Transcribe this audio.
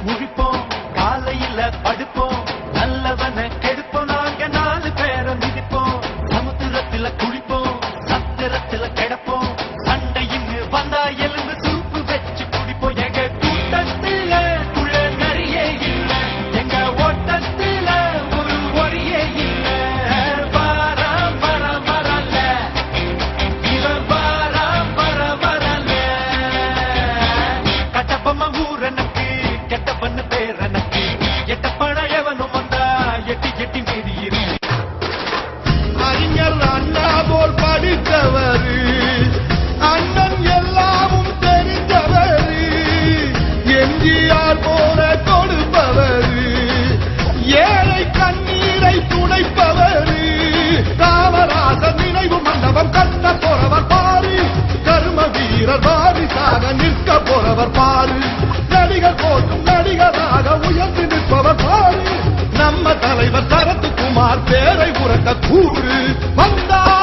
முழிப்போம், காலையில படுப்போம், நல்லவன கெடுப்போம், நாங்க 4 பேரை மிதிப்போம், சமுத்திரத்துல குளிப்போம், சத்திரத்துல கிடப்போம், சண்டையின்னு வந்தா எலும்பு சூப்பு வச்சு குடிப்போம். எங்க கூட்டத்துல குள்ள நிறைய இல்ல, எங்க ஓட்டத்துல ஒரு ஒரியே இல்ல. வாரா வர வரல, இவன் வாரா வர வரல. கட்டப்பம்ம ஊரனுக்கு கெட்டப்பண்ணு பேரனுக்கு, எட்ட பழையவனும் வந்தா எட்டி எட்டி மீறி அறிஞர் அண்ணா போல் படித்தவர், அண்ணன் எல்லாமும் தெரிந்தவர், எம்ஜிஆர் போல கொடுப்பவர், ஏழை கண்ணீரை துடைப்பவர், காமராசர் நினைவு மண்டபம் கட்ட போறவர் பாரு, கர்ம வீரர் வாரிசாக நிற்க போறவர் பாரு, நடிகர் போற்றும் நடிகராக உயர்ந்து நிற்பவர் பாரு, நம்ம தலைவர் சரத்குமார் பேரை உறக்க கூறு வந்தார்.